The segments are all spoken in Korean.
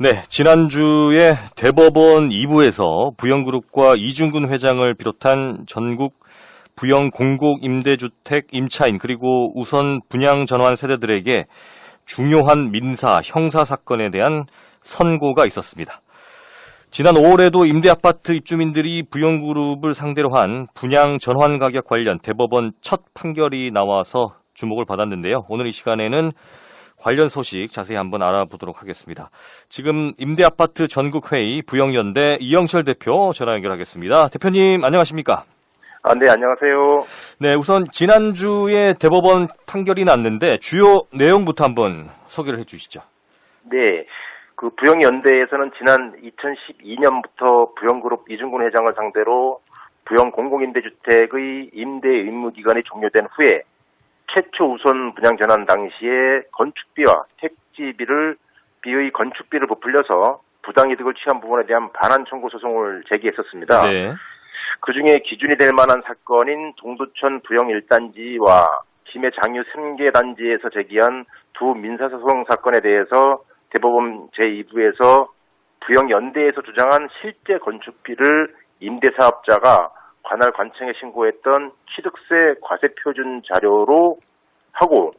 네, 지난주에 대법원 2부에서 부영그룹과 이중근 회장을 비롯한 전국 부영 공공임대주택 임차인 그리고 우선 분양 전환 세대들에게 중요한 민사, 형사 사건에 대한 선고가 있었습니다. 지난 5월에도 임대아파트 입주민들이 부영그룹을 상대로 한 분양 전환 가격 관련 대법원 첫 판결이 나와서 주목을 받았는데요. 오늘 이 시간에는 관련 소식 자세히 한번 알아보도록 하겠습니다. 지금 임대아파트 전국회의 부영연대 이영철 대표 전화 연결하겠습니다. 대표님 안녕하십니까? 네, 안녕하세요. 네, 우선 지난주에 대법원 판결이 났는데 주요 내용부터 한번 소개를 해주시죠. 네, 그 부영연대에서는 지난 2012년부터 부영그룹 이중근 회장을 상대로 부영 공공임대주택의 임대 의무기간이 종료된 후에 최초 우선 분양 전환 당시에 건축비와 택지비의 건축비를 부풀려서 부당이득을 취한 부분에 대한 반환 청구 소송을 제기했었습니다. 네. 그중에 기준이 될 만한 사건인 동두천 부영 1단지와 김해 장유 3개 단지에서 제기한 두 민사소송 사건에 대해서 대법원 제2부에서 부영연대에서 주장한 실제 건축비를 임대사업자가 관할 관청에 신고했던 취득세 과세표준 자료로 하고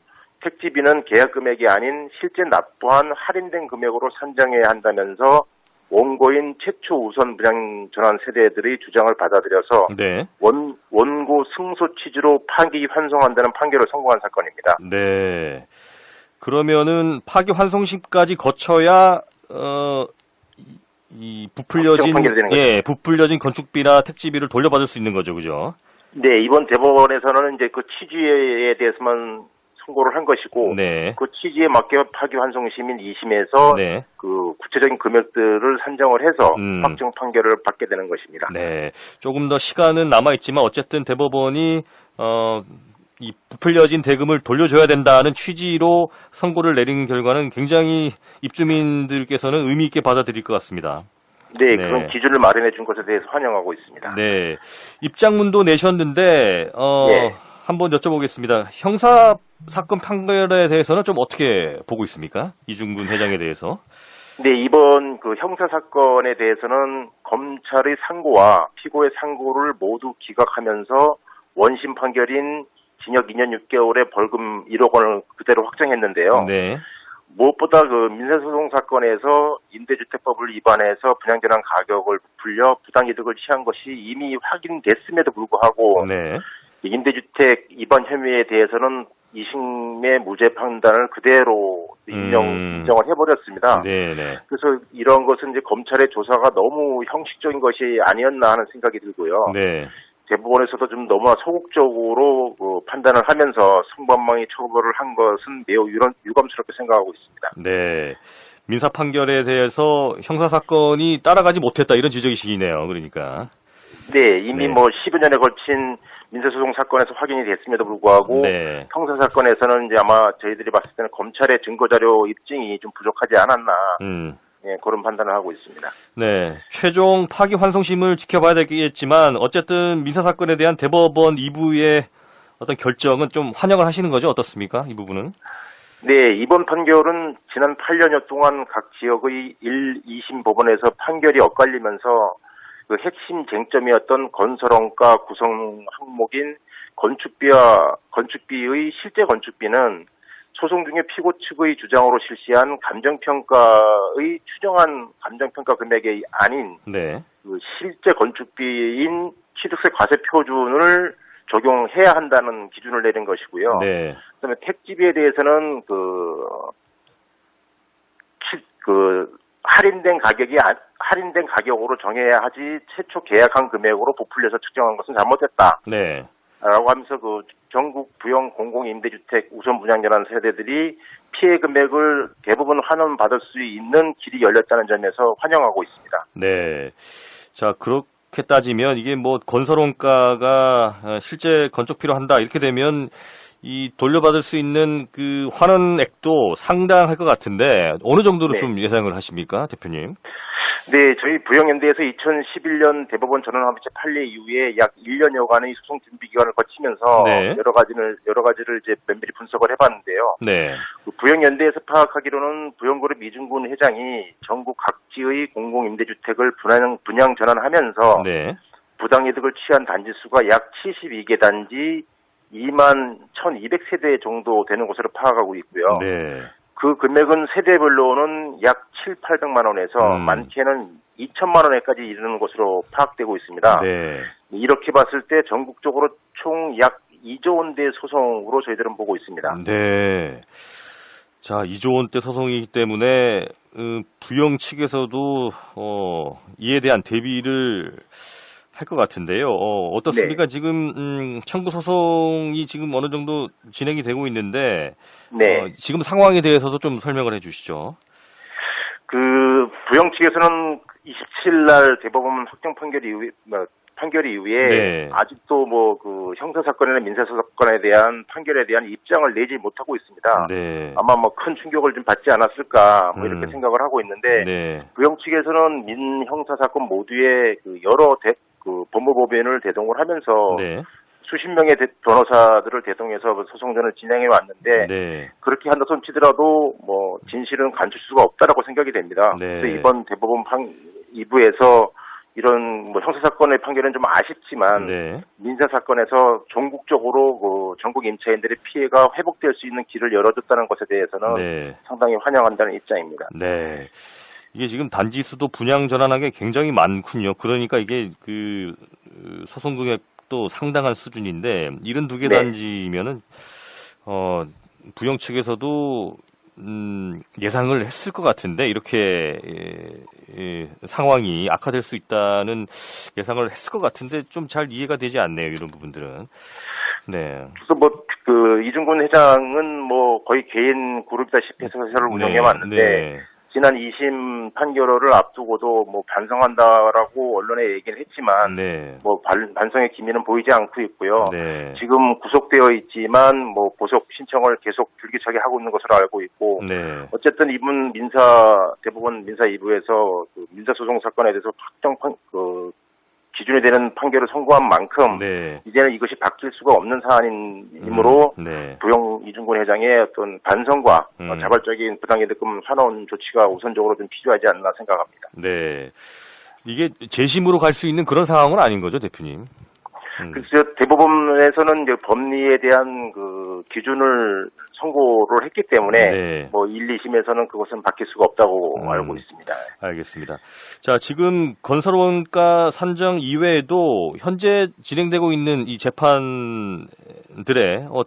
택지비는 계약 금액이 아닌 실제 납부한 할인된 금액으로 산정해야 한다면서 원고인 최초 우선 분양 전환 세대들의 주장을 받아들여서 네. 원고 승소 취지로 파기환송한다는 판결을 선고한 사건입니다. 네. 그러면은 파기환송심까지 거쳐야 이 부풀려진 부풀려진 건축비나 택지비를 돌려받을 수 있는 거죠, 그죠? 네, 이번 대법원에서는 이제 그 취지에 대해서만 선고를 한 것이고, 네. 그 취지에 맞게 파기환송심인 2심에서 네. 그 구체적인 금액들을 산정을 해서 확정 판결을 받게 되는 것입니다. 네, 조금 더 시간은 남아 있지만 어쨌든 대법원이 이 부풀려진 대금을 돌려줘야 된다는 취지로 선고를 내린 결과는 굉장히 입주민들께서는 의미 있게 받아들일 것 같습니다. 네, 그런 기준을 마련해 준 것에 대해서 환영하고 있습니다. 네, 입장문도 내셨는데 네. 한번 여쭤보겠습니다. 형사 사건 판결에 대해서는 좀 어떻게 보고 있습니까? 이중근 회장에 대해서. 네, 이번 그 형사 사건에 대해서는 검찰의 상고와 피고의 상고를 모두 기각하면서 원심 판결인 징역 2년 6개월에 벌금 1억 원을 그대로 확정했는데요. 네. 무엇보다 그 민사소송 사건에서 임대주택법을 위반해서 분양전환 가격을 부풀려 부당이득을 취한 것이 이미 확인됐음에도 불구하고 네. 임대주택 위반 혐의에 대해서는 2심의 무죄 판단을 그대로 인정을 해버렸습니다. 네네. 그래서 이런 것은 이제 검찰의 조사가 너무 형식적인 것이 아니었나 하는 생각이 들고요. 네. 대법원에서도 좀 너무나 소극적으로 판단을 하면서 성범망이 처벌을 한 것은 매우 유감스럽게 생각하고 있습니다. 네. 민사 판결에 대해서 형사 사건이 따라가지 못했다 이런 지적이시네요. 그러니까. 네, 이미 10여 년에 걸친 민사소송 사건에서 확인이 됐음에도 불구하고 형사 사건에서는 이제 아마 저희들이 봤을 때는 검찰의 증거자료 입증이 좀 부족하지 않았나. 네, 그런 판단을 하고 있습니다. 네, 최종 파기환송심을 지켜봐야 되겠지만 어쨌든 민사 사건에 대한 대법원 2부의 어떤 결정은 좀 환영을 하시는 거죠? 어떻습니까? 이 부분은? 네, 이번 판결은 지난 8년여 동안 각 지역의 1, 2심 법원에서 판결이 엇갈리면서 그 핵심 쟁점이었던 건설원가 구성 항목인 건축비의 실제 건축비는 소송 중에 피고 측의 주장으로 실시한 감정평가의 추정한 감정평가 금액이 아닌 그 실제 건축비인 취득세 과세 표준을 적용해야 한다는 기준을 내린 것이고요. 그다음에 택지비에 대해서는 할인된 가격으로 정해야 하지 최초 계약한 금액으로 부풀려서 측정한 것은 잘못됐다. 라고 하면서 그 전국 부영 공공임대주택 우선 분양전환 세대들이 피해 금액을 대부분 환원받을 수 있는 길이 열렸다는 점에서 환영하고 있습니다. 네. 자, 그렇게 따지면 이게 뭐 건설원가가 실제 건축비로 한다 이렇게 되면 이 돌려받을 수 있는 그 환원액도 상당할 것 같은데 어느 정도로 좀 예상을 하십니까, 대표님? 네, 저희 부영연대에서 2011년 대법원 전원합의체 판례 이후에 약 1년여간의 소송 준비 기간을 거치면서 네. 여러 가지를 이제 면밀히 분석을 해봤는데요. 네. 그 부영연대에서 파악하기로는 부영그룹 이중근 회장이 전국 각지의 공공임대주택을 분양 전환하면서 네. 부당이득을 취한 단지 수가 약 72개 단지 2만 1,200세대 정도 되는 것으로 파악하고 있고요. 네. 그 금액은 세대별로는 약 800만 원에서 많게는 2천만 원에까지 이르는 것으로 파악되고 있습니다. 네. 이렇게 봤을 때 전국적으로 총 약 2조 원대 소송으로 저희들은 보고 있습니다. 네. 자, 2조 원대 소송이기 때문에 부영 측에서도 이에 대한 대비를 할 것 같은데요. 어떻습니까? 네. 지금 청구 소송이 지금 어느 정도 진행이 되고 있는데 네. 지금 상황에 대해서도 좀 설명을 해주시죠. 그 부영 측에서는 27일 날 대법원 확정 판결 이후에 네. 아직도 그 형사 사건이나 민사 사건에 대한 판결에 대한 입장을 내지 못하고 있습니다. 네. 아마 큰 충격을 좀 받지 않았을까 이렇게 생각을 하고 있는데 네. 부영 측에서는 형사 사건 모두에 여러 법무법인을 대동을 하면서 네. 수십 명의 변호사들을 대동해서 소송전을 진행해 왔는데 네. 그렇게 한다손 치더라도 진실은 감출 수가 없다라고 생각이 됩니다. 네. 그래서 이번 대법원 2부에서 이런 형사 사건의 판결은 좀 아쉽지만 네. 민사 사건에서 전국적으로 전국 임차인들의 피해가 회복될 수 있는 길을 열어줬다는 것에 대해서는 네. 상당히 환영한다는 입장입니다. 네. 이게 지금 단지 수도 분양 전환한 게 굉장히 많군요. 그러니까 이게 소송 금액도 상당한 수준인데 72개 네. 단지면은 부영 측에서도 예상을 했을 것 같은데 이렇게 상황이 악화될 수 있다는 예상을 했을 것 같은데 좀 잘 이해가 되지 않네요. 이런 부분들은. 네. 그래서 이중근 회장은 거의 개인 그룹이다시피 해서 회사를 운영해 왔는데 네. 지난 2심 판결을 앞두고도 반성한다라고 언론에 얘기를 했지만 네. 반성의 기미는 보이지 않고 있고요. 네. 지금 구속되어 있지만 보석 신청을 계속 줄기차게 하고 있는 것으로 알고 있고 네. 어쨌든 이분 대법원 민사 2부에서 민사소송 사건에 대해서 확정 기준이 되는 판결을 선고한 만큼 네. 이제는 이것이 바뀔 수가 없는 사안이므로 네. 부영 이중근 회장의 어떤 반성과 자발적인 부당이득금 환원 조치가 우선적으로 좀 필요하지 않나 생각합니다. 네. 이게 재심으로 갈 수 있는 그런 상황은 아닌 거죠, 대표님? 그래서 대법원에서는 이제 법리에 대한 기준을 선고를 했기 때문에 네. 1, 2심에서는 그것은 바뀔 수가 없다고 알고 있습니다. 알겠습니다. 자, 지금 건설원가 산정 이외에도 현재 진행되고 있는 이 재판들의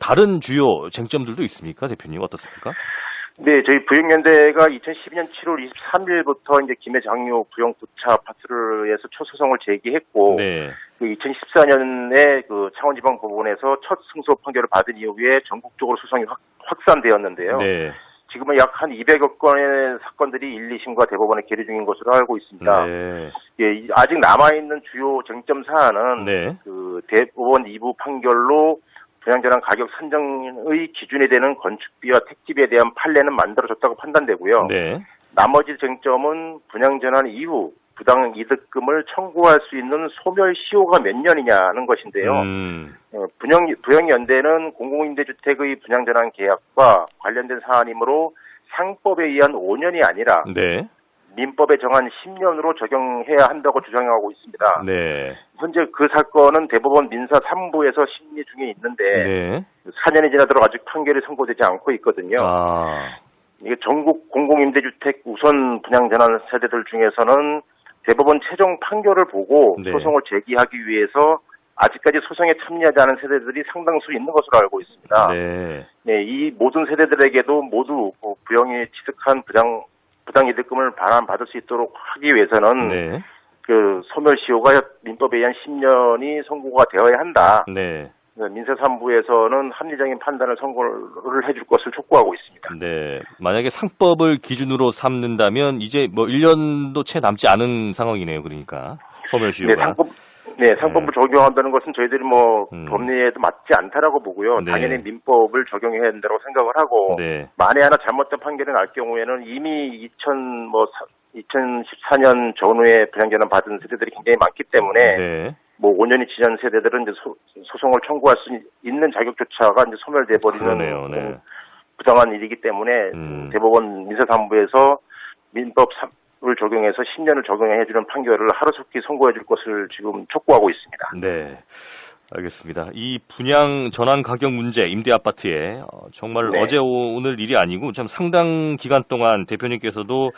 다른 주요 쟁점들도 있습니까, 대표님? 어떻습니까? 네, 저희 부영연대가 2012년 7월 23일부터 이제 김해장유 부영 부차 아파트를 해서 초소송을 제기했고, 네. 2014년에 창원지방법원에서 첫 승소 판결을 받은 이후에 전국적으로 소송이 확산되었는데요. 네. 지금은 약 한 200여 건의 사건들이 1, 2심과 대법원에 계류 중인 것으로 알고 있습니다. 네. 예, 아직 남아있는 주요 쟁점 사안은 네. 대법원 2부 판결로 분양전환 가격 산정의 기준이 되는 건축비와 택지비에 대한 판례는 만들어졌다고 판단되고요. 네. 나머지 쟁점은 분양전환 이후 부당이득금을 청구할 수 있는 소멸시효가 몇 년이냐는 것인데요. 부영연대는 공공임대주택의 분양전환 계약과 관련된 사안이므로 상법에 의한 5년이 아니라 네. 민법에 정한 10년으로 적용해야 한다고 주장하고 있습니다. 네. 현재 그 사건은 대법원 민사 3부에서 심리 중에 있는데 네. 4년이 지나도록 아직 판결이 선고되지 않고 있거든요. 이게 전국 공공임대주택 우선 분양전환 세대들 중에서는 대법원 최종 판결을 보고 네. 소송을 제기하기 위해서 아직까지 소송에 참여하지 않은 세대들이 상당수 있는 것으로 알고 있습니다. 네. 네, 이 모든 세대들에게도 모두 부영이 취득한 부당이득금을 반환받을 수 있도록 하기 위해서는 네. 소멸시효가 민법에 의한 10년이 선고가 되어야 한다. 네. 민사 3부에서는 합리적인 판단을 선고를 해줄 것을 촉구하고 있습니다. 네. 만약에 상법을 기준으로 삼는다면 이제 뭐 1년도 채 남지 않은 상황이네요. 그러니까 소멸시효가. 상법을 적용한다는 것은 저희들이 법리에도 맞지 않다라고 보고요. 네. 당연히 민법을 적용해야 된다고 생각을 하고 네. 만에 하나 잘못된 판결이 날 경우에는 이미 2014년 전후에 분양전환 받은 세대들이 굉장히 많기 때문에 네. 뭐 5년이 지난 세대들은 이제 소송을 청구할 수 있는 자격조차가 이제 소멸돼 버리는 그러네요. 네. 부당한 일이기 때문에 대법원 민사사무부에서 민법을 적용해서 10년을 적용해주는 판결을 하루속히 선고해줄 것을 지금 촉구하고 있습니다. 네. 알겠습니다. 이 분양 전환 가격 문제, 임대 아파트에 정말 네. 어제 오늘 일이 아니고 참 상당 기간 동안 대표님께서도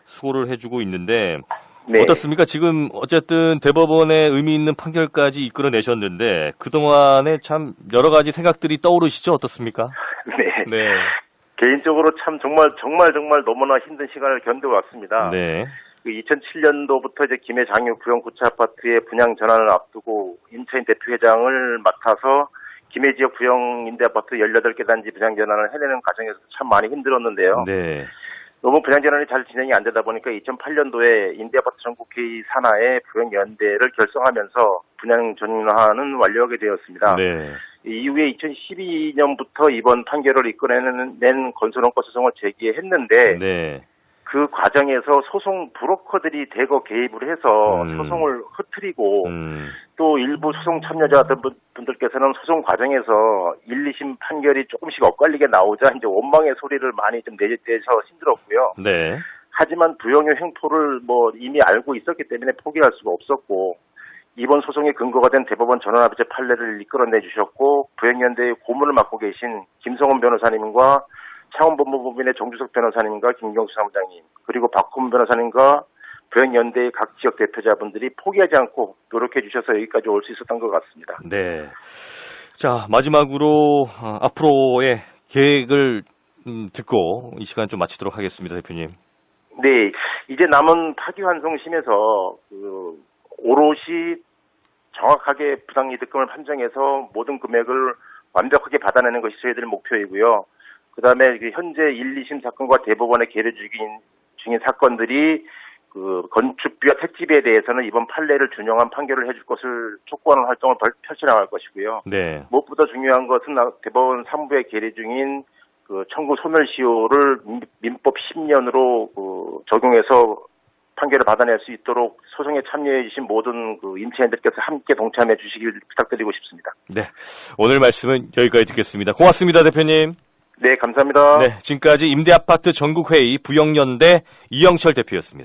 수고를 해주고 있는데 네. 어떻습니까? 지금 어쨌든 대법원의 의미 있는 판결까지 이끌어내셨는데 그동안에 참 여러 가지 생각들이 떠오르시죠? 어떻습니까? 네. 네. 개인적으로 참 정말 너무나 힘든 시간을 견뎌왔습니다. 네. 2007년도부터 이제 김해 장유 부영 구차 아파트의 분양 전환을 앞두고 임차인 대표회장을 맡아서 김해 지역 부영 임대 아파트 18개 단지 분양 전환을 해내는 과정에서 참 많이 힘들었는데요. 네. 너무 분양 전환이 잘 진행이 안 되다 보니까 2008년도에 임대 아파트 전국회의 산하의 부영 연대를 결성하면서 분양 전환은 완료하게 되었습니다. 네. 이후에 2012년부터 이번 판결을 이끌어낸 건설원가 소송을 제기했는데 네. 그 과정에서 소송 브로커들이 대거 개입을 해서 소송을 흐트리고 또 일부 소송 참여자분들께서는 소송 과정에서 1, 2심 판결이 조금씩 엇갈리게 나오자 이제 원망의 소리를 많이 좀 내서 힘들었고요. 네. 하지만 부영의 횡포를 뭐 이미 알고 있었기 때문에 포기할 수가 없었고 이번 소송의 근거가 된 대법원 전원합의체 판례를 이끌어내 주셨고 부영연대의 고문을 맡고 계신 김성원 변호사님과 창원법무법인의 정주석 변호사님과 김경수 사무장님 그리고 박훈 변호사님과 부영연대의 각 지역 대표자분들이 포기하지 않고 노력해 주셔서 여기까지 올 수 있었던 것 같습니다. 네. 자, 마지막으로 앞으로의 계획을 듣고 이 시간 좀 마치도록 하겠습니다, 대표님. 네, 이제 남은 파기환송심에서 오롯이 정확하게 부당이득금을 판정해서 모든 금액을 완벽하게 받아내는 것이 저희들의 목표이고요. 그 다음에 현재 1, 2심 사건과 대법원에 계류 중인 사건들이 건축비와 택지비에 대해서는 이번 판례를 준용한 판결을 해줄 것을 촉구하는 활동을 펼쳐나갈 것이고요. 네. 무엇보다 중요한 것은 대법원 3부에 계류 중인 청구 소멸시효를 민법 10년으로 적용해서 판결을 받아낼 수 있도록 소송에 참여해 주신 모든 임차인들께서 함께 동참해 주시길 부탁드리고 싶습니다. 네. 오늘 말씀은 여기까지 듣겠습니다. 고맙습니다, 대표님. 네, 감사합니다. 네. 지금까지 임대아파트 전국회의 부영연대 이영철 대표였습니다.